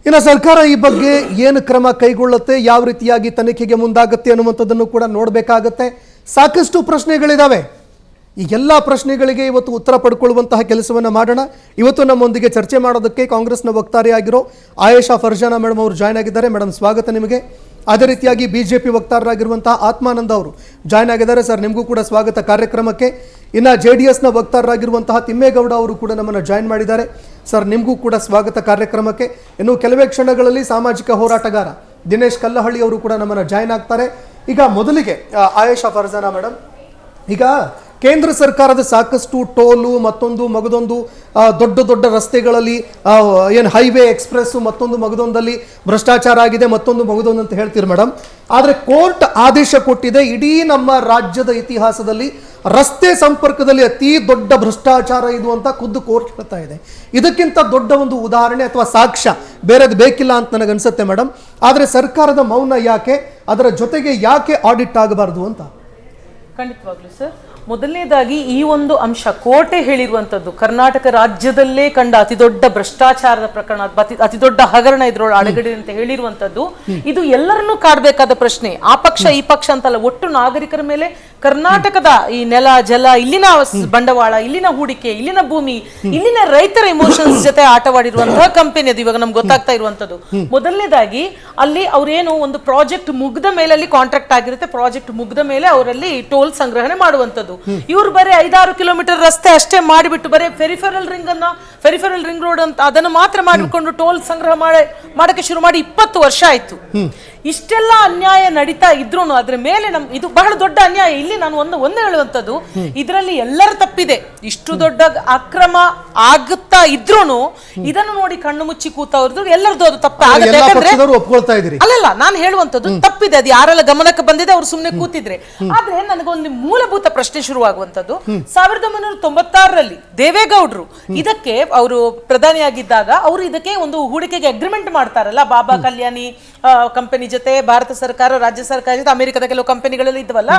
ಇನ್ನು ಸರ್ಕಾರ ಈ ಬಗ್ಗೆ ಏನು ಕ್ರಮ ಕೈಗೊಳ್ಳುತ್ತೆ, ಯಾವ ರೀತಿಯಾಗಿ ತನಿಖೆಗೆ ಮುಂದಾಗುತ್ತೆ ಅನ್ನುವಂಥದ್ದನ್ನು ಕೂಡ ನೋಡಬೇಕಾಗತ್ತೆ. ಸಾಕಷ್ಟು ಪ್ರಶ್ನೆಗಳಿದಾವೆ. ಈ ಎಲ್ಲ ಪ್ರಶ್ನೆಗಳಿಗೆ ಇವತ್ತು ಉತ್ತರ ಪಡ್ಕೊಳ್ಳುವಂತಹ ಕೆಲಸವನ್ನು ಮಾಡೋಣ. ಇವತ್ತು ನಮ್ಮೊಂದಿಗೆ ಚರ್ಚೆ ಮಾಡೋದಕ್ಕೆ ಕಾಂಗ್ರೆಸ್ನ ವಕ್ತಾರೆಯಾಗಿರೋ ಆಯೇಷಾ ಫರ್ಜಾನಾ ಮೇಡಮ್ ಅವರು ಜಾಯ್ನ್ ಆಗಿದ್ದಾರೆ. ಮೇಡಮ್ ಸ್ವಾಗತ ನಿಮಗೆ. ಅದೇ ರೀತಿಯಾಗಿ ಬಿಜೆಪಿ ವಕ್ತಾರರಾಗಿರುವಂತಹ ಆತ್ಮಾನಂದ ಅವರು ಜಾಯ್ನ್ ಆಗಿದ್ದಾರೆ. ಸರ್ ನಿಮಗೂ ಕೂಡ ಸ್ವಾಗತ ಕಾರ್ಯಕ್ರಮಕ್ಕೆ. ಇನ್ನು JDSನ ವಕ್ತಾರರಾಗಿರುವಂತಹ ತಿಮ್ಮೇಗೌಡ ಅವರು ಕೂಡ ನಮ್ಮನ್ನು ಜಾಯ್ನ್ ಮಾಡಿದ್ದಾರೆ. ಸರ್ ನಿಮಗೂ ಕೂಡ ಸ್ವಾಗತ ಕಾರ್ಯಕ್ರಮಕ್ಕೆ. ಇನ್ನು ಕೆಲವೇ ಕ್ಷಣಗಳಲ್ಲಿ ಸಾಮಾಜಿಕ ಹೋರಾಟಗಾರ ದಿನೇಶ್ ಕಲ್ಲಹಳ್ಳಿ ಅವರು ಕೂಡ ನಮ್ಮನ್ನು ಜಾಯ್ನ್ ಆಗ್ತಾರೆ. ಈಗ ಮೊದಲಿಗೆ ಆಯೇಷಾ ಫರ್ಜಾನಾ ಮೇಡಮ್, ಈಗ ಕೇಂದ್ರ ಸರ್ಕಾರದ ಸಾಕಷ್ಟು ಟೋಲು ಮತ್ತೊಂದು ಮಗದೊಂದು ದೊಡ್ಡ ದೊಡ್ಡ ರಸ್ತೆಗಳಲ್ಲಿ ಏನು ಹೈವೇ ಎಕ್ಸ್ಪ್ರೆಸ್ ಮತ್ತೊಂದು ಮಗದೊಂದಲ್ಲಿ ಭ್ರಷ್ಟಾಚಾರ ಆಗಿದೆ, ಮತ್ತೊಂದು ಮಗದೊಂದು ಅಂತ ಹೇಳ್ತೀರಿ ಮೇಡಮ್. ಆದರೆ ಕೋರ್ಟ್ ಆದೇಶ ಕೊಟ್ಟಿದೆ, ಇಡೀ ನಮ್ಮ ರಾಜ್ಯದ ಇತಿಹಾಸದಲ್ಲಿ ರಸ್ತೆ ಸಂಪರ್ಕದಲ್ಲಿ ಅತಿ ದೊಡ್ಡ ಭ್ರಷ್ಟಾಚಾರ ಇದು ಅಂತ ಖುದ್ದು ಕೋರ್ಟ್ ಹೇಳ್ತಾ ಇದೆ. ಇದಕ್ಕಿಂತ ದೊಡ್ಡ ಒಂದು ಉದಾಹರಣೆ ಅಥವಾ ಸಾಕ್ಷ್ಯ ಬೇರೆದು ಬೇಕಿಲ್ಲ ಅಂತ ನನಗನ್ಸುತ್ತೆ ಮೇಡಮ್. ಆದರೆ ಸರ್ಕಾರದ ಮೌನ ಯಾಕೆ, ಅದರ ಜೊತೆಗೆ ಯಾಕೆ ಆಡಿಟ್ ಆಗಬಾರ್ದು ಅಂತ? ಖಂಡಿತವಾಗ್ಲೂ ಸರ್, ಮೊದಲನೇದಾಗಿ ಈ ಒಂದು ಅಂಶ ಕೋರ್ಟೇ ಹೇಳಿರುವಂತದ್ದು, ಕರ್ನಾಟಕ ರಾಜ್ಯದಲ್ಲೇ ಕಂಡ ಅತಿ ದೊಡ್ಡ ಭ್ರಷ್ಟಾಚಾರದ ಪ್ರಕರಣ, ಅತಿ ದೊಡ್ಡ ಹಗರಣ ಇದ್ರೊಳಗೆ ಅಡಗಡೆ ಅಂತ ಹೇಳಿರುವಂತದ್ದು. ಇದು ಎಲ್ಲರನ್ನೂ ಕಾಡಬೇಕಾದ ಪ್ರಶ್ನೆ. ಆ ಪಕ್ಷ ಈ ಪಕ್ಷ ಅಂತಲ್ಲ, ಒಟ್ಟು ನಾಗರಿಕರ ಮೇಲೆ ಕರ್ನಾಟಕದ ಈ ನೆಲ ಜಲ, ಇಲ್ಲಿನ ಬಂಡವಾಳ, ಇಲ್ಲಿನ ಹೂಡಿಕೆ, ಇಲ್ಲಿನ ಭೂಮಿ, ಇಲ್ಲಿನ ರೈತರ ಇಮೋಷನ್ಸ್ ಜೊತೆ ಆಟವಾಡಿರುವಂತಹ ಕಂಪನಿ ಅದು ಇವಾಗ ನಮ್ಗೆ ಗೊತ್ತಾಗ್ತಾ ಇರುವಂತದ್ದು. ಮೊದಲನೇದಾಗಿ ಅಲ್ಲಿ ಅವ್ರೇನು ಒಂದು ಪ್ರಾಜೆಕ್ಟ್ ಮುಗ್ದ ಮೇಲೆ ಅಲ್ಲಿ ಕಾಂಟ್ರಾಕ್ಟ್ ಆಗಿರುತ್ತೆ, ಪ್ರಾಜೆಕ್ಟ್ ಮುಗ್ದ ಮೇಲೆ ಅವರಲ್ಲಿ ಟೋಲ್ ಸಂಗ್ರಹಣೆ ಮಾಡುವಂತದ್ದು. ಇವ್ರು ಬರೀ 5-6 ಕಿಲೋಮೀಟರ್ ರಸ್ತೆ ಅಷ್ಟೇ ಮಾಡಿಬಿಟ್ಟು ಬರೀ ಫೆರಿಫೆರಲ್ ರಿಂಗ್ ರೋಡ್ ಅಂತ ಅದನ್ನು ಮಾತ್ರ ಮಾಡಿಕೊಂಡು ಟೋಲ್ ಸಂಗ್ರಹ ಮಾಡಕ್ಕೆ ಶುರು ಮಾಡಿ 20 ವರ್ಷ ಆಯ್ತು. ಇಷ್ಟೆಲ್ಲ ಅನ್ಯಾಯ ನಡೀತಾ ಇದ್ರು ಅದ್ರ ಮೇಲೆ ಇದು ಬಹಳ ದೊಡ್ಡ ಅನ್ಯಾಯ. ಇಲ್ಲಿ ನಾನು ಒಂದು ಹೇಳುವಂತದ್ದು, ಇದರಲ್ಲಿ ಎಲ್ಲರ ತಪ್ಪಿದೆ. ಇಷ್ಟು ದೊಡ್ಡ ಅಕ್ರಮ ಆಗುತ್ತಾ ಇದ್ರೂನು ಇದನ್ನು ನೋಡಿ ಕಣ್ಣು ಮುಚ್ಚಿ ಕೂತವ್ರದ್ದು ಎಲ್ಲರದ್ದು ಅದು ತಪ್ಪು ಆಗುತ್ತೆ. ಅಲ್ಲಲ್ಲ, ನಾನು ಹೇಳುವಂತದ್ದು ತಪ್ಪಿದೆ. ಅದು ಯಾರೆಲ್ಲ ಗಮನಕ್ಕೆ ಬಂದಿದೆ ಅವ್ರು ಸುಮ್ನೆ ಕೂತಿದ್ರೆ. ಆದ್ರೆ ನನಗೊಂದು ಮೂಲಭೂತ ಪ್ರಶ್ನೆ ಶುರುವಾಗುವಂತದ್ದು, 1996ರಲ್ಲಿ ದೇವೇಗೌಡರು ಇದಕ್ಕೆ ಅವರು ಪ್ರಧಾನಿಯಾಗಿದ್ದಾಗ ಅವರು ಇದಕ್ಕೆ ಒಂದು ಹೂಡಿಕೆಗೆ ಅಗ್ರಿಮೆಂಟ್ ಮಾಡ್ತಾರಲ್ಲ, ಬಾಬಾ ಕಲ್ಯಾಣಿ ಕಂಪನಿ ಜೊತೆ ಭಾರತ ಸರ್ಕಾರ, ರಾಜ್ಯ ಸರ್ಕಾರ ಜೊತೆ, ಅಮೆರಿಕದ ಕೆಲವು ಕಂಪನಿಗಳಲ್ಲಿ ಇದ್ವಲ್ಲ.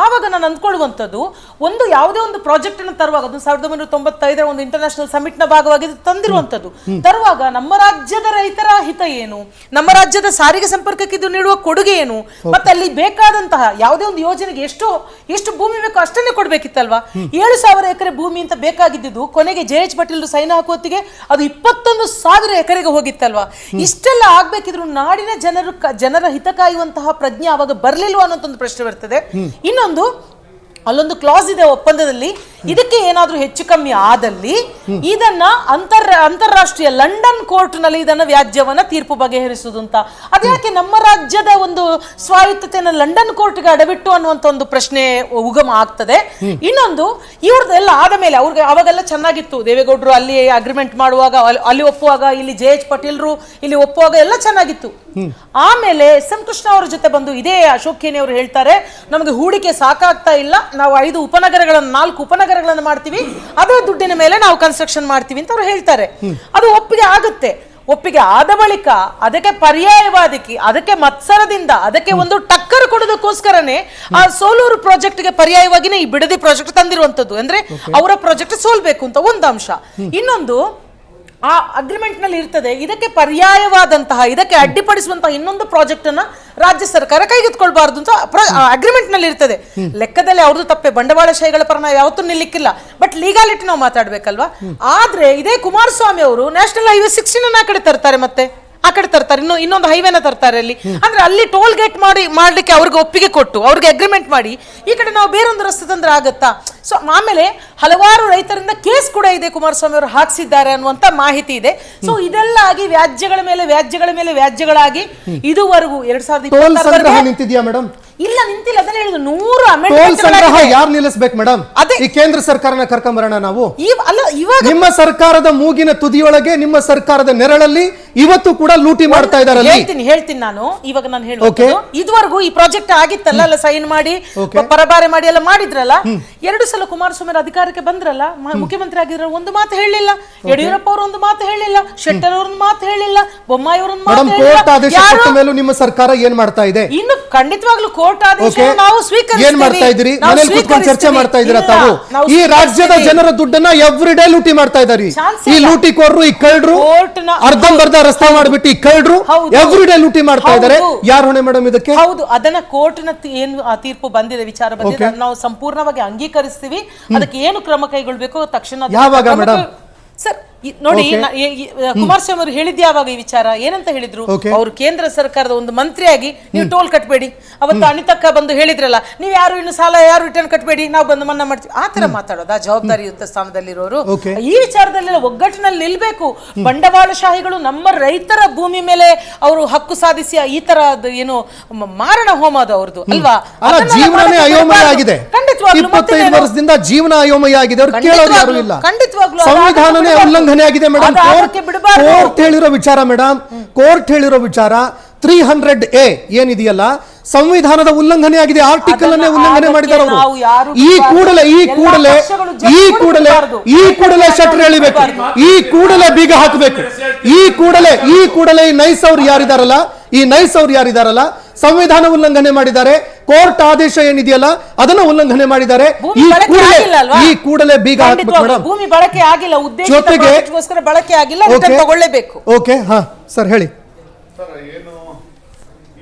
ಆವಾಗ ನಾನು ಅಂದ್ಕೊಳ್ಳುವಂಥದ್ದು, ಒಂದು ಯಾವುದೇ ಒಂದು ಪ್ರಾಜೆಕ್ಟ್ ಅನ್ನು ತರುವಾಗ, ಅದು 1995ರ ಒಂದು ಇಂಟರ್ನ್ಯಾಷನಲ್ ಸಮಿಟ್ ನ ಭಾಗವಾಗಿ ತಂದಿರುವಂತದ್ದು, ತರುವಾಗ ನಮ್ಮ ರಾಜ್ಯದ ರೈತರ ಹಿತ ಏನು, ನಮ್ಮ ರಾಜ್ಯದ ಸಾರಿಗೆ ಸಂಪರ್ಕಕ್ಕೆ ಇದು ನೀಡುವ ಕೊಡುಗೆ ಏನು, ಮತ್ತೆ ಅಲ್ಲಿ ಬೇಕಾದಂತಹ ಯಾವುದೇ ಒಂದು ಯೋಜನೆಗೆ ಎಷ್ಟು ಭೂಮಿ ಬೇಕೋ ಅಷ್ಟನ್ನೇ ಕೊಡ್ಬೇಕಿತ್ತಲ್ವಾ. 7,000 ಎಕರೆ ಭೂಮಿ ಅಂತ ಬೇಕಾಗಿದ್ದು ಕೊನೆಗೆ JH ಪಾಟೀಲ್ ಸೈನ್ ಹಾಕುವತ್ತಿಗೆ ಅದು 21,000 ಎಕರೆಗೆ ಹೋಗಿತ್ತಲ್ವಾ. ಇಷ್ಟೆಲ್ಲ ಆಗ್ಬೇಕಿದ್ರು ನಾಡಿನ ಜನರ ಹಿತ ಕಾಯುವಂತಹ ಪ್ರಜ್ಞೆ ಅವಾಗ ಬರ್ಲಿಲ್ವಾ ಅನ್ನೋ ಒಂದು ಪ್ರಶ್ನೆ ಬರ್ತದೆ. ಇನ್ನೊಂದು, ಅಲ್ಲೊಂದು ಕ್ಲಾಸ್ ಇದೆ ಒಪ್ಪಂದದಲ್ಲಿ, ಇದಕ್ಕೆ ಏನಾದ್ರೂ ಹೆಚ್ಚು ಕಮ್ಮಿ ಆದಲ್ಲಿ ಇದನ್ನ ಅಂತಾರಾಷ್ಟ್ರೀಯ ಲಂಡನ್ ಕೋರ್ಟ್ ನಲ್ಲಿ ಇದನ್ನ ವ್ಯಾಜ್ಯವನ್ನ ತೀರ್ಪು ಬಗೆಹರಿಸುವುದು ಅಂತ. ಅದ್ಯಾಕೆ ನಮ್ಮ ರಾಜ್ಯದ ಒಂದು ಸ್ವಾಯತ್ತತೆಯನ್ನು ಲಂಡನ್ ಕೋರ್ಟ್ಗೆ ಅಡವಿಟ್ಟು ಅನ್ನುವಂತ ಒಂದು ಪ್ರಶ್ನೆ ಉಗಮ ಆಗ್ತದೆ. ಇನ್ನೊಂದು, ಇವ್ರದ್ದೆಲ್ಲ ಆದ ಮೇಲೆ ಅವ್ರಿಗೆ ಅವಾಗೆಲ್ಲ ಚೆನ್ನಾಗಿತ್ತು, ದೇವೇಗೌಡರು ಅಲ್ಲಿ ಅಗ್ರಿಮೆಂಟ್ ಮಾಡುವಾಗ ಅಲ್ಲಿ ಒಪ್ಪುವಾಗ, ಇಲ್ಲಿ JH ಪಾಟೀಲ್ರು ಇಲ್ಲಿ ಒಪ್ಪುವಾಗ ಎಲ್ಲ ಚೆನ್ನಾಗಿತ್ತು. ಆಮೇಲೆ SM ಕೃಷ್ಣ ಅವರ ಜೊತೆ ಬಂದು ಇದೇ ಅಶೋಕ್ ಖೇಣಿ ಅವರು ಹೇಳ್ತಾರೆ, ನಮಗೆ ಹೂಡಿಕೆ ಸಾಕಾಗ್ತಾ ಇಲ್ಲ, ನಾವು 4 ಉಪನಗರಗಳನ್ನು ಮಾಡ್ತೀವಿ, ಅದರ ದುಡ್ಡಿನ ಮೇಲೆ ನಾವು ಕನ್ಸ್ಟ್ರಕ್ಷನ್ ಮಾಡ್ತೀವಿ ಅಂತ ಅವ್ರು ಹೇಳ್ತಾರೆ. ಅದು ಒಪ್ಪಿಗೆ ಆಗುತ್ತೆ. ಒಪ್ಪಿಗೆ ಆದ ಬಳಿಕ ಅದಕ್ಕೆ ಪರ್ಯಾಯವಾದಕ್ಕೆ, ಅದಕ್ಕೆ ಮತ್ಸರದಿಂದ ಅದಕ್ಕೆ ಒಂದು ಟಕ್ಕರ್ ಕೊಡೋದಕ್ಕೋಸ್ಕರನೇ ಆ ಸೋಲೂರು ಪ್ರಾಜೆಕ್ಟ್ಗೆ ಪರ್ಯಾಯವಾಗಿನೇ ಈ ಬಿಡದಿ ಪ್ರಾಜೆಕ್ಟ್ ತಂದಿರುವಂತದ್ದು. ಅಂದ್ರೆ ಅವರ ಪ್ರಾಜೆಕ್ಟ್ ಸೋಲ್ಬೇಕು ಅಂತ ಒಂದು ಅಂಶ. ಇನ್ನೊಂದು, ಆ ಅಗ್ರಿಮೆಂಟ್ ನಲ್ಲಿ ಇರ್ತದೆ, ಇದಕ್ಕೆ ಪರ್ಯಾಯವಾದಂತಹ, ಇದಕ್ಕೆ ಅಡ್ಡಿಪಡಿಸುವಂತಹ ಇನ್ನೊಂದು ಪ್ರಾಜೆಕ್ಟ್ ಅನ್ನ ರಾಜ್ಯ ಸರ್ಕಾರ ಕೈಗೆತ್ಕೊಳ್ಬಾರ್ದು ಅಂತ ಅಗ್ರಿಮೆಂಟ್ ನಲ್ಲಿ ಇರ್ತದೆ. ಲೆಕ್ಕದಲ್ಲಿ ಅವ್ರದ್ದು ತಪ್ಪೆ, ಬಂಡವಾಳಶಾಹಿಗಳ ಪರ ನಾವು ಯಾವತ್ತೂ ನಿಲ್ಲಿಕ್ಕಿಲ್ಲ, ಬಟ್ ಲೀಗಾಲಿಟಿ ನಾವು ಮಾತಾಡ್ಬೇಕಲ್ವಾ. ಆದ್ರೆ ಇದೇ ಕುಮಾರಸ್ವಾಮಿ ಅವರು ನ್ಯಾಷನಲ್ ಹೈವೇ 16 ಆ ಕಡೆ ತರ್ತಾರೆ, ಮತ್ತೆ ಆ ಕಡೆ ತರ್ತಾರೆ, ಇನ್ನೊಂದು ಹೈವೇನ ತರ್ತಾರೆ ಅಲ್ಲಿ. ಅಂದ್ರೆ ಅಲ್ಲಿ ಟೋಲ್ ಗೇಟ್ ಮಾಡ್ಲಿಕ್ಕೆ ಅವ್ರಿಗೆ ಒಪ್ಪಿಗೆ ಕೊಟ್ಟು ಅವ್ರಿಗೆ ಅಗ್ರಿಮೆಂಟ್ ಮಾಡಿ, ಈ ಕಡೆ ನಾವು ಬೇರೊಂದು ರಸ್ತೆ ತಂದ್ರೆ ಆಗತ್ತಾ? ಸೊ ಆಮೇಲೆ ಹಲವಾರು ರೈತರಿಂದ ಕೇಸ್ ಕೂಡ ಇದೆ, ಕುಮಾರಸ್ವಾಮಿ ಅವರು ಹಾಕ್ಸಿದ್ದಾರೆ ಅನ್ನುವಂತ ಮಾಹಿತಿ ಇದೆ. ಸೊ ಇದೆಲ್ಲ ಆಗಿ ವ್ಯಾಜ್ಯಗಳ ಮೇಲೆ ವ್ಯಾಜ್ಯಗಳಾಗಿ ಇದುವರೆಗೂ 2020 ನಿಂತಿದ್ಯಾ ಮೇಡಮ್? ಇಲ್ಲ, ನಿಂತಿಲ್ಲ. ಅದನ್ನ ಹೇಳಿದ್ರು 100 ಅಮೆಂಡ್ಮೆಂಟ್ ಯಾರು ನಿಲ್ಲಿಸಬೇಕು ಮೇಡಮ್? ಈ ಕೇಂದ್ರ ಸರ್ಕಾರನ ಕರ್ಕೊಂಬರೋಣ ನಾವು. ಇವಾಗ ನಿಮ್ಮ ಸರ್ಕಾರದ ಮೂಗಿನ ತುದಿಯೊಳಗೆ, ನಿಮ್ಮ ಸರ್ಕಾರದ ನೆರಳಲ್ಲಿ ಇವತ್ತು ಕೂಡ ಲೂಟಿ ಮಾಡ್ತಾ ಇದ್ದಾರೆ. ಹೇಳ್ತೀನಿ ನಾನು. ಇವಾಗ ನಾನು ಹೇಳೋದು, ಇದುವರೆಗೂ ಈ ಪ್ರಾಜೆಕ್ಟ್ ಆಗಿತ್ತಲ್ಲ, ಅಲ್ಲ ಸೈನ್ ಮಾಡಿ ಪರಬಾರೆ ಮಾಡಿ ಎಲ್ಲ ಮಾಡಿದ್ರಲ್ಲ, 2 ಸಲ ಕುಮಾರಸ್ವಾಮಿ ಅಧಿಕಾರಕ್ಕೆ ಬಂದ್ರಲ್ಲ, ಮುಖ್ಯಮಂತ್ರಿ ಆಗಿದ್ರು, ಒಂದು ಮಾತು ಹೇಳಿಲ್ಲ. ಯಡಿಯೂರಪ್ಪ ಅವರು ಒಂದು ಮಾತು ಹೇಳಿಲ್ಲ, ಶೆಟ್ಟರ್ ಅವ್ರೊಂದು ಮಾತು ಹೇಳಿಲ್ಲ, ಬೊಮ್ಮಾಯಿ ಅವರೊಂದು ಮಾತು ಹೇಳಿಲ್ಲ. ನಿಮ್ಮ ಸರ್ಕಾರ ಏನ್ ಮಾಡ್ತಾ ಇದೆ? ಇನ್ನು ಖಂಡಿತವಾಗ್ಲೂ ಕೋರ್ಟ್ ಆದೇಶವನ್ನು ನಾವು ಸ್ವೀಕರಿಸ್ತೀವಿ. ಏನ್ ಮಾಡ್ತಾ ಇದ್ದೀರಿ? ನಾವು ಮನೇಲಿ ಕುತ್ಕೊಂಡು ಚರ್ಚೆ ಸ್ವೀಕರಿಸ್ತೀವಿ. ಮಾಡ್ತಾ ಇದ್ದೀರಾ ಇಲ್ಲ, ತಾವು? ನಾವು ಈ ರಾಜ್ಯದ ಸ್ವೀಕರಿಸ್ತೀವಿ. ಜನರ ದುಡ್ಡನ್ನ ಎವ್ರಿ ಡೇ ಲೂಟಿ ಮಾಡ್ತಾ ಇದ್ದಾರೆ. ಚಾನ್ಸ್ ಈ ಇಲ್ಲ. ಲೂಟಿಕೋರರು, ಈ ಕಳ್ಳರು ಕೋರ್ಟ್ನ- ಅರ್ಧಂಬರ್ಧ ರಸ್ತೆ ಮಾಡ್ಬಿಟ್ಟು ಈ ಕಳ್ಳರು ಹೌದು. ಎವ್ರಿ ಡೇ ಲೂಟಿ ಮಾಡ್ತಾ ಇದ್ದಾರೆ. ಹೌದು. ಯಾರು ಹೊಣೆ ಮೇಡಮ್ ಇದಕ್ಕೆ? ಹೌದು, ಅದನ್ನ ಕೋರ್ಟ್ನ ಏನು ಆ ತೀರ್ಪು ಬಂದಿದೆ, ವಿಚಾರ ಬಂದಿದೆ, ಅದನ್ನ ನಾವು ಸಂಪೂರ್ಣವಾಗಿ ಅಂಗೀಕರಿಸ್ತೀವಿ. ಅದಕ್ಕೆ ಏನು ಕ್ರಮ ಕೈಗೊಳ್ಬೇಕು ತಕ್ಷಣ ಅದಕ್ಕೆ ಯಾವಾಗ ಕ್ರಮ ಮೇಡಮ್? ಸರ್ ನೋಡಿ, Okay. ಕುಮಾರಸ್ವಾಮಿ ಅವರು ಹೇಳಿದ್ದು ಯಾವಾಗ ಈ ವಿಚಾರ ಏನಂತ ಹೇಳಿದ್ರು? Okay. ಅವರು ಕೇಂದ್ರ ಸರ್ಕಾರದ ಒಂದು ಮಂತ್ರಿಯಾಗಿ ನೀವು ಟೋಲ್ ಕಟ್ಟಬೇಡಿ, ಅವತ್ತು ಅನಿತಕ್ಕ ಬಂದು ಹೇಳಿದ್ರಲ್ಲ, ನೀವು ಯಾರು ಇನ್ನು ಸಾಲ ಯಾರು ರಿಟರ್ನ್ ಕಟ್ಟಬೇಡಿ, ನಾವು ಬಂದು ಮನ್ನಾ ಮಾಡ್ತೀವಿ, ಆ ತರ ಮಾತಾಡೋದಾ ಜವಾಬ್ದಾರಿಯುತ ಸ್ಥಾನದಲ್ಲಿರೋರು? Okay. ಈ ವಿಚಾರದಲ್ಲೆಲ್ಲ ಒಗ್ಗಟ್ಟಿನಲ್ಲಿ ನಿಲ್ಬೇಕು. ಬಂಡವಾಳಶಾಹಿಗಳು ನಮ್ಮ ರೈತರ ಭೂಮಿ ಮೇಲೆ ಅವರು ಹಕ್ಕು ಸಾಧಿಸಿ ಈ ತರ ಏನು ಮಾರಣ ಹೋಮ ಅದು ಅವ್ರದ್ದು ಅಲ್ವಾ? ಅಲ್ಲ, ಅದನ್ನೆಲ್ಲ ಜೀವನನೇ ಮಾಡೋದಕ್ಕೆ ಅಯೋಮಯ ಬಿಡಬಾರ್ದು. ಆಗಿದೆ. ಖಂಡಿತವಾಗ್ಲೂ 25 ವರ್ಷದಿಂದ ಜೀವನ ಅಯೋಮಯ ಆಗಿದೆ. ಅವ್ರು ಕೇಳೋರು ಯಾರು ಇಲ್ಲ. ಖಂಡಿತವಾಗ್ಲೂ ಸಂವಿಧಾನನೇ ಉಲ್ಲಂಘನೆ ಆಗಿದೆ ಮೇಡಮ್. ಕೋರ್ಟ್ ಹೇಳಿರೋ ವಿಚಾರ ಮೇಡಮ್, ಕೋರ್ಟ್ ಹೇಳಿರೋ ವಿಚಾರ 300A ಏನಿದೆಯಲ್ಲ, ಸಂವಿಧಾನದ ಉಲ್ಲಂಘನೆ ಆಗಿದೆ. ಆರ್ಟಿಕಲ್ ಅನ್ನೇ ಉಲ್ಲಂಘನೆ ಮಾಡಿದ್ದಾರೆ ಅವರು. ಈ ಕೂಡಲೇ ಶಟರ್ ಎಳಿಬೇಕು, ಈ ಕೂಡಲೇ ಬೀಗ ಹಾಕಬೇಕು, ಈ ಕೂಡಲೇ ಈ ನೈಸ್ ಅವ್ರು ಯಾರಿದಾರಲ್ಲ ಸಂವಿಧಾನ ಉಲ್ಲಂಘನೆ ಮಾಡಿದ್ದಾರೆ. ಕೋರ್ಟ್ ಆದೇಶ ಏನಿದೆಯಲ್ಲ ಅದನ್ನ ಉಲ್ಲಂಘನೆ ಮಾಡಿದ್ದಾರೆ. ಈ ಕೂಡಲೇ ಬೀಗ ಹಾಕಬೇಕು ಮೇಡಮ್. ಭೂಮಿ ಬಳಕೆ ಆಗಿಲ್ಲ, ಉದ್ದೇಶಕ್ಕೋಸ್ಕರ ಬಳಕೆ ಆಗಿಲ್ಲ, ರಿಟರ್ನ್ ತಗೊಳ್ಳೇಬೇಕು. ಓಕೆ, ಹಾ ಸರ್ ಹೇಳಿ. ಸರ್, ಏನು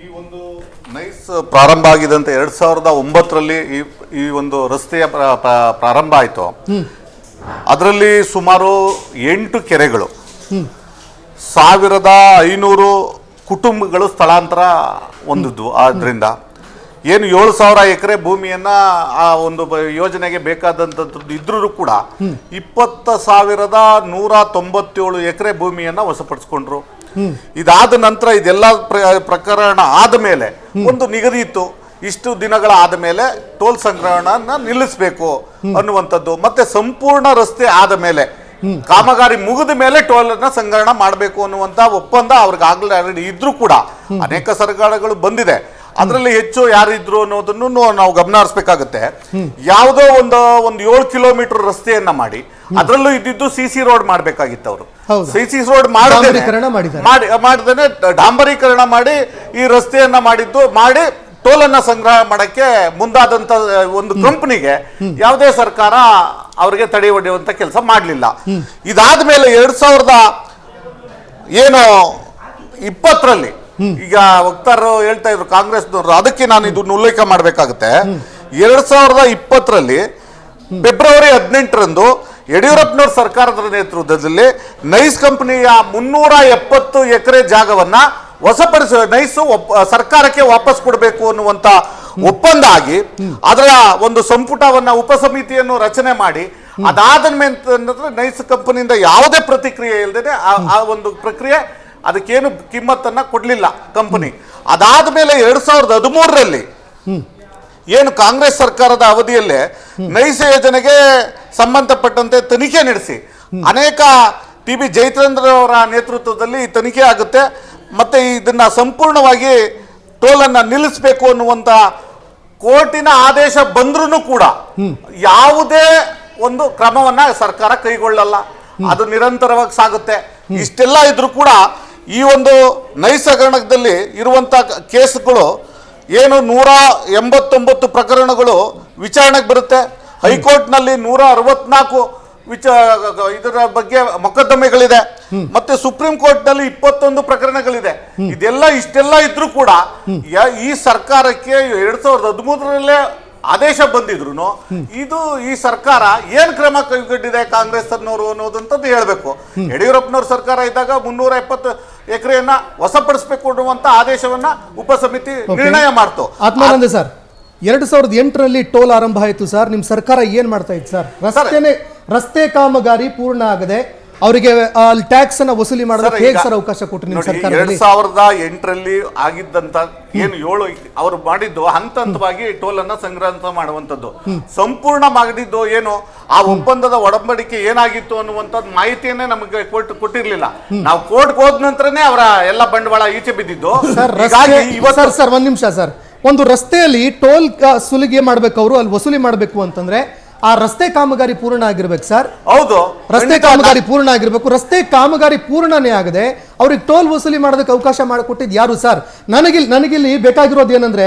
ಈ ಒಂದು ನೈಸ್ ಪ್ರಾರಂಭ ಆಗಿದೆ ಅಂತ 2009ರಲ್ಲಿ ಈ ಒಂದು ರಸ್ತೆಯ ಪ್ರಾರಂಭ ಆಯಿತು. ಅದರಲ್ಲಿ ಸುಮಾರು 8 ಕೆರೆಗಳು, 1500 ಕುಟುಂಬಗಳು ಸ್ಥಳಾಂತರ ಹೊಂದಿದ್ವು. ಆದ್ರಿಂದ ಏನು 7,000 ಎಕರೆ ಭೂಮಿಯನ್ನ ಆ ಒಂದು ಯೋಜನೆಗೆ ಬೇಕಾದಂಥದ್ದು ಇದ್ರೂ ಕೂಡ 20,197 ಎಕರೆ ಭೂಮಿಯನ್ನ ವಶಪಡಿಸ್ಕೊಂಡ್ರು. ಇದಾದ ನಂತರ ಇದೆಲ್ಲ ಪ್ರಕರಣ ಆದ ಮೇಲೆ ಒಂದು ನಿಗದಿ ಇತ್ತು, ಇಷ್ಟು ದಿನಗಳ ಆದ ಮೇಲೆ ಟೋಲ್ ಸಂಗ್ರಹಣ ನಿಲ್ಲಿಸಬೇಕು ಅನ್ನುವಂಥದ್ದು. ಮತ್ತೆ ಸಂಪೂರ್ಣ ರಸ್ತೆ ಆದ ಮೇಲೆ, ಕಾಮಗಾರಿ ಮುಗಿದ ಮೇಲೆ ಟೋಲ್ ಅನ್ನ ಸಂಗ್ರಹಣ ಮಾಡಬೇಕು ಅನ್ನುವಂತ ಒಪ್ಪಂದ ಅವ್ರಿಗೆ ಆಗ್ಲೇ ಆಲ್ರೆಡಿ ಇದ್ರೂ ಕೂಡ ಅನೇಕ ಸರ್ಕಾರಗಳು ಬಂದಿದೆ. ಅದರಲ್ಲಿ ಹೆಚ್ಚು ಯಾರಿದ್ರು ಅನ್ನೋದನ್ನು ನಾವು ಗಮನ ಹರಿಸಬೇಕಾಗುತ್ತೆ. ಯಾವುದೋ ಒಂದು 7 ಕಿಲೋಮೀಟರ್ ರಸ್ತೆಯನ್ನ ಮಾಡಿ ಅದರಲ್ಲೂ ಇದ್ದಿದ್ದು CC ರೋಡ್ ಮಾಡ್ಬೇಕಾಗಿತ್ತು. ಅವರು CC ರೋಡ್ ಮಾಡಿದ್ದೇನೆ ಡಾಂಬರೀಕರಣ ಮಾಡಿ ಈ ರಸ್ತೆಯನ್ನ ಮಾಡಿ ಟೋಲನ್ನ ಸಂಗ್ರಹ ಮಾಡಕ್ಕೆ ಮುಂದಾದಂತ ಒಂದು ಕಂಪನಿಗೆ ಯಾವುದೇ ಸರ್ಕಾರ ಅವರಿಗೆ ತಡೆ ಹೊಡೆಯುವಂತ ಕೆಲಸ ಮಾಡಲಿಲ್ಲ. ಇದಾದ ಮೇಲೆ 2020ರಲ್ಲಿ ಈಗ ವಕ್ತಾರರು ಹೇಳ್ತಾ ಇದ್ರು ಕಾಂಗ್ರೆಸ್ನವರು, ಅದಕ್ಕೆ ನಾನು ಇದನ್ನು ಉಲ್ಲೇಖ ಮಾಡಬೇಕಾಗುತ್ತೆ. 2020ರಲ್ಲಿ ಫೆಬ್ರವರಿ 18ರಂದು ಯಡಿಯೂರಪ್ಪನವ್ರ ಸರ್ಕಾರದ ನೇತೃತ್ವದಲ್ಲಿ ನೈಸ್ ಕಂಪನಿಯ 370 ಎಕರೆ ಜಾಗವನ್ನ ನೈಸ್ ಸರ್ಕಾರಕ್ಕೆ ವಾಪಸ್ ಕೊಡಬೇಕು ಅನ್ನುವಂತ ಒಪ್ಪಂದ ಆಗಿ ಅದರ ಒಂದು ಸಂಪುಟವನ್ನ ಉಪಸಮಿತಿಯನ್ನು ರಚನೆ ಮಾಡಿ, ಅದಾದ ಮೇಲೆ ನೈಸ್ ಕಂಪನಿಯಿಂದ ಯಾವುದೇ ಪ್ರತಿಕ್ರಿಯೆ ಇಲ್ಲದೆ ಆ ಒಂದು ಪ್ರಕ್ರಿಯೆ ಅದಕ್ಕೇನು ಕಿಮ್ಮತ್ತನ್ನ ಕೊಡ್ಲಿಲ್ಲ ಕಂಪನಿ. ಅದಾದ ಮೇಲೆ 2013ರಲ್ಲಿ ಏನು ಕಾಂಗ್ರೆಸ್ ಸರ್ಕಾರದ ಅವಧಿಯಲ್ಲೇ ನೈಸ್ ಯೋಜನೆಗೆ ಸಂಬಂಧಪಟ್ಟಂತೆ ತನಿಖೆ ನಡೆಸಿ ಅನೇಕ TB ಜಯಚಂದ್ರ ಅವರ ನೇತೃತ್ವದಲ್ಲಿ ತನಿಖೆ ಆಗುತ್ತೆ. ಮತ್ತೆ ಇದನ್ನ ಸಂಪೂರ್ಣವಾಗಿ ಟೋಲನ್ನ ನಿಲ್ಲಿಸಬೇಕು ಅನ್ನುವಂತ ಕೋರ್ಟಿನ ಆದೇಶ ಬಂದ್ರೂ ಕೂಡ ಯಾವುದೇ ಒಂದು ಕ್ರಮವನ್ನ ಸರ್ಕಾರ ಕೈಗೊಳ್ಳಲ್ಲ, ಅದು ನಿರಂತರವಾಗಿ ಸಾಗುತ್ತೆ. ಇಷ್ಟೆಲ್ಲ ಇದ್ರೂ ಕೂಡ ಈ ಒಂದು ನೈಸ್ ಹಗರಣದಲ್ಲಿ ಇರುವಂತ ಕೇಸ್ಗಳು ಏನು 189 ಪ್ರಕರಣಗಳು ವಿಚಾರಣೆಗೆ ಬರುತ್ತೆ. ಹೈಕೋರ್ಟ್ನಲ್ಲಿ 164 ಇದರ ಬಗ್ಗೆ ಮೊಕದ್ದಮೆಗಳಿದೆ. ಮತ್ತೆ ಸುಪ್ರೀಂ ಕೋರ್ಟ್ ನಲ್ಲಿ 21 ಪ್ರಕರಣಗಳಿದೆ. ಇಷ್ಟೆಲ್ಲ ಇದ್ರೂ ಕೂಡ ಈ ಸರ್ಕಾರಕ್ಕೆ 2013ರಲ್ಲೇ ಆದೇಶ ಬಂದಿದ್ರು ಇದು ಈ ಸರ್ಕಾರ ಏನ್ ಕ್ರಮ ಕೈಗೊಂಡಿದೆ ಕಾಂಗ್ರೆಸ್ ಅನ್ನೋರು ಅನ್ನೋದಂತದ್ದು ಹೇಳ್ಬೇಕು. ಯಡಿಯೂರಪ್ಪನವ್ರ ಸರ್ಕಾರ ಇದ್ದಾಗ 370 ಎಕರೆಯನ್ನ ವಶಪಡಿಸಬೇಕು ಅನ್ನುವಂತ ಆದೇಶವನ್ನ ಉಪಸಮಿತಿ ನಿರ್ಣಯ ಮಾಡ್ತು. ಆತ್ಮಾನಂದ ಸರ್, 2008ರಲ್ಲಿ ಟೋಲ್ ಆರಂಭ ಆಯಿತು ಸರ್. ನಿಮ್ ಸರ್ಕಾರ ಏನ್ ಮಾಡ್ತಾ ಇತ್ತು ಸರ್? ರಸ್ತೆ ಕಾಮಗಾರಿ ಪೂರ್ಣ ಆಗದೆ ಅವರಿಗೆ ಟ್ಯಾಕ್ಸ್ ಅನ್ನ ವಸೂಲಿ ಮಾಡೋದಕ್ಕೆ ಹೇಗೆ ಸರ್ ಅವಕಾಶ ಕೊಟ್ಟರು ನಿಮ್ಮ ಸರ್ಕಾರ? 2008ರಲ್ಲಿ ಆಗಿದ್ದಂತ ಏನು 7 ಅವರು ಮಾಡಿದ್ದು ಹಂತವಾಗಿ ಟೋಲ್ ಅನ್ನ ಸಂಗ್ರಹ ಮಾಡುವಂತದ್ದು, ಸಂಪೂರ್ಣ ಮಾಡಿದ್ದು ಏನು ಆ ಒಪ್ಪಂದದ ಒಡಂಬಡಿಕೆ ಏನಾಗಿತ್ತು ಅನ್ನುವಂಥದ್ದು ಮಾಹಿತಿಯನ್ನೇ ನಮಗೆ ಕೋರ್ಟ್ ಕೊಟ್ಟಿರ್ಲಿಲ್ಲ. ನಾವು ಕೋರ್ಟ್ಗೆ ಹೋದ ನಂತರನೇ ಅವರ ಎಲ್ಲ ಬಂಡವಾಳ ಈಚೆ ಬಿದ್ದಿದ್ದು. ಸರ್ ಒಂದ್ ನಿಮಿಷ ಸರ್, ಒಂದು ರಸ್ತೆಯಲ್ಲಿ ಟೋಲ್ ಸುಲಿಗೆ ಮಾಡ್ಬೇಕು, ಅವರು ಅಲ್ಲಿ ವಸೂಲಿ ಮಾಡ್ಬೇಕು ಅಂತಂದ್ರೆ ಆ ರಸ್ತೆ ಕಾಮಗಾರಿ ಪೂರ್ಣ ಆಗಿರ್ಬೇಕು ಸರ್. ಹೌದು, ರಸ್ತೆ ಕಾಮಗಾರಿ ಪೂರ್ಣ ಆಗಿರ್ಬೇಕು. ರಸ್ತೆ ಕಾಮಗಾರಿ ಪೂರ್ಣನೇ ಆಗದೆ ಅವ್ರಿಗೆ ಟೋಲ್ ವಸೂಲಿ ಮಾಡೋದಕ್ಕೆ ಅವಕಾಶ ಮಾಡಿಕೊಟ್ಟಿದ್ದು ಯಾರು ಸರ್? ನನಗಿಲ್ಲಿ ಬೇಕಾಗಿರೋದು ಏನಂದ್ರೆ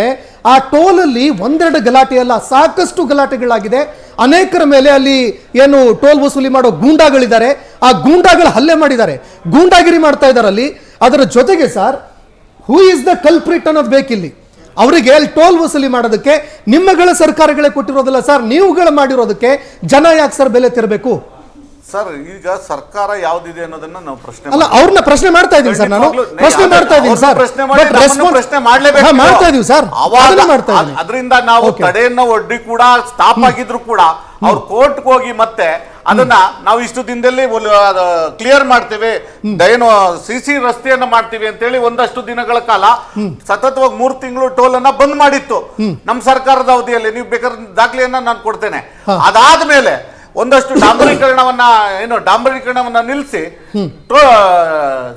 ಆ ಟೋಲಲ್ಲಿ ಒಂದೆರಡು ಗಲಾಟೆ ಅಲ್ಲ, ಸಾಕಷ್ಟು ಗಲಾಟೆಗಳಾಗಿದೆ. ಅನೇಕರ ಮೇಲೆ ಅಲ್ಲಿ ಏನು ಟೋಲ್ ವಸೂಲಿ ಮಾಡೋ ಗೂಂಡಾಗಳಿದ್ದಾರೆ, ಆ ಗೂಂಡಾಗಳು ಹಲ್ಲೆ ಮಾಡಿದ್ದಾರೆ, ಗೂಂಡಾಗಿರಿ ಮಾಡ್ತಾ ಇದ್ದಾರೆ ಅಲ್ಲಿ. ಅದರ ಜೊತೆಗೆ sir, who is the culprit ಅನ್ನೋದು ಬೇಕಿಲ್ಲಿ. ಅವರಿಗೆ ಅಲ್ಲಿ ಟೋಲ್ ವಸೂಲಿ ಮಾಡೋದಕ್ಕೆ ನಿಮ್ಮಗಳ ಸರ್ಕಾರಗಳೇ ಕೊಟ್ಟಿರೋದಿಲ್ಲ ಸರ್, ನೀವುಗಳು ಮಾಡಿರೋದಕ್ಕೆ ಜನ ಯಾಕೆ ಸರ್ ಬೆಲೆ ತೆರಬೇಕು? ಸರ್, ಈಗ ಸರ್ಕಾರ ಯಾವ್ದಿದೆ ಅನ್ನೋದನ್ನ ನಾವು ಪ್ರಶ್ನೆ ಅಲ್ಲ, ಅವ್ರನ್ನ ಪ್ರಶ್ನೆ ಮಾಡ್ತಾ ಇದೀನಿ ಸರ್, ನಾನು ಪ್ರಶ್ನೆ ಮಾಡ್ತಾ ಇದೀನಿ ಸರ್, ಪ್ರಶ್ನೆ ಮಾಡ್ಲೇಬೇಕು, ಮಾಡ್ತಾ ಇದೀವಿ ಸರ್. ಅದರಿಂದ ನಾವು ತಡೆಯನ್ನ ಒಡ್ಡಿ ಕೂಡ ಸ್ಟಾಪ್ ಆಗಿದ್ರು ಕೂಡ ಅವ್ರು ಕೋರ್ಟ್ಗೆ ಹೋಗಿ ಮತ್ತೆ ಅದನ್ನ ನಾವು ಇಷ್ಟು ದಿನದಲ್ಲಿ ಕ್ಲಿಯರ್ ಮಾಡ್ತೇವೆ, ಏನು ಸಿಸಿ ರಸ್ತೆಯನ್ನ ಮಾಡ್ತೀವಿ ಅಂತೇಳಿ ಒಂದಷ್ಟು ದಿನಗಳ ಕಾಲ ಸತತವಾಗಿ 3 ತಿಂಗಳು ಟೋಲ್ ಅನ್ನ ಬಂದ್ ಮಾಡಿತ್ತು ನಮ್ಮ ಸರ್ಕಾರದ ಅವಧಿಯಲ್ಲಿ. ನೀವು ಬೇಕಾದ್ರೆ ದಾಖಲೆಯನ್ನ ನಾನು ಕೊಡ್ತೇನೆ. ಅದಾದ್ಮೇಲೆ ಒಂದಷ್ಟು ಡಾಂಬರೀಕರಣವನ್ನ ನಿಲ್ಲಿಸಿ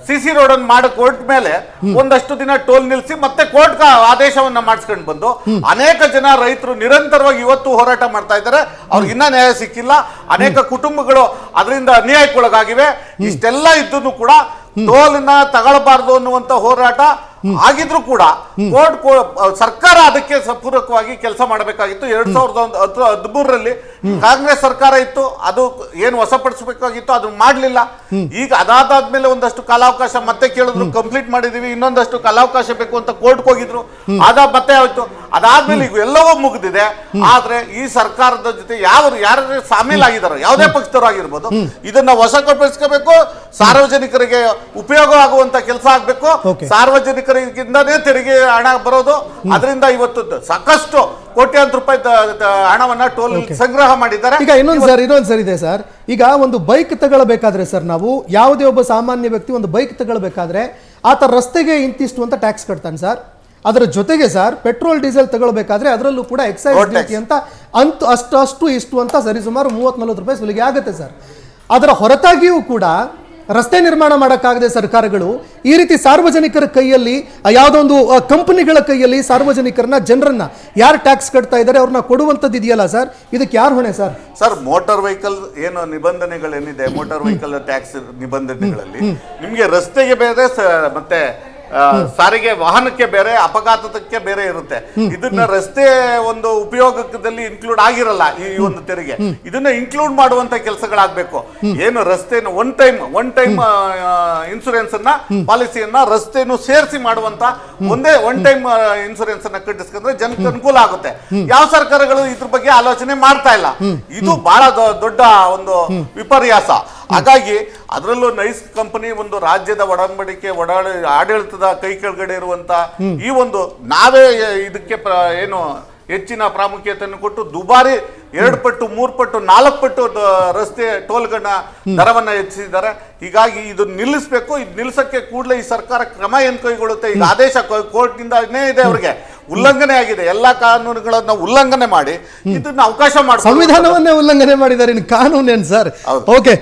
ಸಿಸಿ ರೋಡ್ ಅನ್ನು ಮಾಡಿ ಕೋರ್ಟ್ ಮೇಲೆ ಒಂದಷ್ಟು ದಿನ ಟೋಲ್ ನಿಲ್ಲಿಸಿ ಮತ್ತೆ ಕೋರ್ಟ್ ಆದೇಶವನ್ನ ಮಾಡಿಸ್ಕೊಂಡು ಬಂದು ಅನೇಕ ಜನ ರೈತರು ನಿರಂತರವಾಗಿ ಇವತ್ತು ಹೋರಾಟ ಮಾಡ್ತಾ ಇದ್ದಾರೆ. ಅವ್ರಿಗೆ ಇನ್ನ ನ್ಯಾಯ ಸಿಕ್ಕಿಲ್ಲ. ಅನೇಕ ಕುಟುಂಬಗಳು ಅದರಿಂದ ಅನ್ಯಾಯಕ್ಕೊಳಗಾಗಿವೆ. ಇಷ್ಟೆಲ್ಲ ಇದ್ದೂ ಕೂಡ ಟೋಲ್ನ ತಗೊಳ್ಬಾರ್ದು ಅನ್ನುವಂತ ಹೋರಾಟ ಆಗಿದ್ರು ಕೂಡ ಸರ್ಕಾರ ಅದಕ್ಕೆ ಪೂರಕವಾಗಿ ಕೆಲಸ ಮಾಡಬೇಕಾಗಿತ್ತು. 2013ರಲ್ಲಿ ಕಾಂಗ್ರೆಸ್ ಸರ್ಕಾರ ಇತ್ತು, ಅದು ಏನು ವಶಪಡಿಸಬೇಕಾಗಿತ್ತು ಅದು ಮಾಡ್ಲಿಲ್ಲ. ಈಗ ಅದಾದ್ಮೇಲೆ ಒಂದಷ್ಟು ಕಾಲಾವಕಾಶ ಮತ್ತೆ ಕೇಳಿದ್ರು, ಕಂಪ್ಲೀಟ್ ಮಾಡಿದೀವಿ, ಇನ್ನೊಂದಷ್ಟು ಕಾಲಾವಕಾಶ ಬೇಕು ಅಂತ ಕೋರ್ಟ್ಗೆ ಹೋಗಿದ್ರು, ಮತ್ತೆ ಆಯ್ತು. ಅದಾದ್ಮೇಲೆ ಈಗ ಎಲ್ಲವೂ ಮುಗಿದಿದೆ. ಆದ್ರೆ ಈ ಸರ್ಕಾರದ ಜೊತೆ ಯಾರು ಸಾಮೀಲಾಗಿದ್ದಾರೋ, ಯಾವುದೇ ಪಕ್ಷದವರಾಗಿರ್ಬೋದು, ಇದನ್ನ ವಶಪಡಿಸ್ಕೋಬೇಕು. ಸಾರ್ವಜನಿಕರಿಗೆ ಉಪಯೋಗ ಆಗುವಂತ ಕೆಲಸ ಆಗ್ಬೇಕು. ಸಾರ್ವಜನಿಕರಿಂದಾನೇ ತೆರಿಗೆ ಹಣ ಬರೋದು. ಅದರಿಂದ ಇವತ್ತು ಸಾಕಷ್ಟು ಕೋಟ್ಯಾಂತರ ರೂಪಾಯಿ ಹಣವನ್ನ ಟೋಲ್ ಸಂಗ್ರಹ ಮಾಡಿದ್ದಾರೆ. ಈಗ ಇನ್ನೊಂದು ಸರ್ ಇದೆ ಸರ್. ಈಗ ಒಂದು ಬೈಕ್ ತಗೊಳ್ಬೇಕಾದ್ರೆ ಸರ್, ನಾವು ಯಾವುದೇ ಒಬ್ಬ ಸಾಮಾನ್ಯ ವ್ಯಕ್ತಿ ಒಂದು ಬೈಕ್ ತಗೊಳ್ಬೇಕಾದ್ರೆ ಆತ ರಸ್ತೆಗೆ ಇಂತಿಷ್ಟು ಅಂತ ಟ್ಯಾಕ್ಸ್ ಕಟ್ತಾನೆ ಸರ್. ಅದರ ಜೊತೆಗೆ ಸರ್, ಪೆಟ್ರೋಲ್ ಡೀಸೆಲ್ ತಗೊಳ್ಬೇಕಾದ್ರೆ ಅದರಲ್ಲೂ ಕೂಡ ಎಕ್ಸೈಸ್ ಡ್ಯೂಟಿ ಅಂತ ಅಷ್ಟು ಇಷ್ಟು ಅಂತ ಸರಿಸುಮಾರು 30-40 ರೂಪಾಯಿ ಸುಲಿಗೆ ಆಗುತ್ತೆ ಸರ್. ಅದರ ಹೊರತಾಗಿಯೂ ಕೂಡ ರಸ್ತೆ ನಿರ್ಮಾಣ ಮಾಡೋಕ್ಕಾಗದೆ ಸರ್ಕಾರಗಳು ಈ ರೀತಿ ಸಾರ್ವಜನಿಕರ ಕೈಯಲ್ಲಿ, ಯಾವುದೋ ಒಂದು ಕಂಪನಿಗಳ ಕೈಯಲ್ಲಿ ಸಾರ್ವಜನಿಕರನ್ನ, ಜನರನ್ನ ಯಾರು ಟ್ಯಾಕ್ಸ್ ಕಟ್ತಾ ಇದ್ದಾರೆ ಅವ್ರನ್ನ ಕೊಡುವಂಥದ್ದು ಇದೆಯಲ್ಲ ಸರ್, ಇದಕ್ಕೆ ಯಾರು ಹೊಣೆ ಸರ್? ಸರ್, ಮೋಟಾರ್ ವೆಹಿಕಲ್ ಏನು ನಿಬಂಧನೆಗಳೇನಿದೆ, ಮೋಟಾರ್ ವೆಹಿಕಲ್ ಟ್ಯಾಕ್ಸ್ ನಿಬಂಧನೆಗಳಲ್ಲಿ ನಿಮಗೆ ರಸ್ತೆಗೆ ಬೇರೆ ಮತ್ತೆ ಸಾರಿಗೆ ವಾಹನಕ್ಕೆ ಬೇರೆ, ಅಪಘಾತಕ್ಕೆ ಬೇರೆ ಇರುತ್ತೆ. ಇದನ್ನ ರಸ್ತೆ ಒಂದು ಉಪಯೋಗದಲ್ಲಿ ಇನ್ಕ್ಲೂಡ್ ಆಗಿರಲ್ಲ ಈ ಒಂದು ತೆರಿಗೆ. ಇದನ್ನ ಇನ್ಕ್ಲೂಡ್ ಮಾಡುವಂತ ಕೆಲಸಗಳಾಗಬೇಕು. ಏನು ರಸ್ತೆನ ಒನ್ ಟೈಮ್ ಇನ್ಸೂರೆನ್ಸ್ ಅನ್ನ, ಪಾಲಿಸಿಯನ್ನ ರಸ್ತೆಯನ್ನು ಸೇರಿಸಿ ಮಾಡುವಂತ ಒನ್ ಟೈಮ್ ಇನ್ಸೂರೆನ್ಸ್ ಅನ್ನ ಕಟ್ಟಿಸ್ಕೊಂಡ್ರೆ ಜನಕ್ಕೆ ಅನುಕೂಲ ಆಗುತ್ತೆ. ಯಾವ ಸರ್ಕಾರಗಳು ಇದ್ರ ಬಗ್ಗೆ ಆಲೋಚನೆ ಮಾಡ್ತಾ ಇಲ್ಲ. ಇದು ಬಹಳ ದೊಡ್ಡ ಒಂದು ವಿಪರ್ಯಾಸ. ಹಾಗಾಗಿ ಅದರಲ್ಲೂ ನೈಸ್ ಕಂಪನಿ ಒಂದು ರಾಜ್ಯದ ಒಡಂಬಡಿಕೆ ಆಡಳಿತದ ಕೈ ಕೆಳಗಡೆ ಇರುವಂತ ಈ ಒಂದು ನಾವೇ ಇದಕ್ಕೆ ಏನು ಹೆಚ್ಚಿನ ಪ್ರಾಮುಖ್ಯತೆಯನ್ನು ಕೊಟ್ಟು ದುಬಾರಿ 2 ಪಟ್ಟು 3 ಪಟ್ಟು 4 ಪಟ್ಟು ರಸ್ತೆ ಟೋಲ್ಗಳನ್ನ ದರವನ್ನ ಹೆಚ್ಚಿಸಿದ್ದಾರೆ. ಹೀಗಾಗಿ ಇದು ನಿಲ್ಲಿಸಬೇಕು. ಇದು ನಿಲ್ಲಿಸಕ್ಕೆ ಕೂಡಲೇ ಈ ಸರ್ಕಾರ ಕ್ರಮ ಏನು ಕೈಗೊಳ್ಳುತ್ತೆ? ಈಗ ಆದೇಶ ಕೋರ್ಟ್ ನಿಂದನೇ ಇದೆ, ಅವರಿಗೆ ಉಲ್ಲಂಘನೆ ಆಗಿದೆ. ಎಲ್ಲಾ ಕಾನೂನುಗಳನ್ನ ಉಲ್ಲಂಘನೆ ಮಾಡಿ ಇದನ್ನ ಅವಕಾಶ ಮಾಡಿ, ಸಂವಿಧಾನವನ್ನೇ ಉಲ್ಲಂಘನೆ ಮಾಡಿದ್ದಾರೆ, ಕಾನೂನೇನು ಸರ್? ಓಕೆ.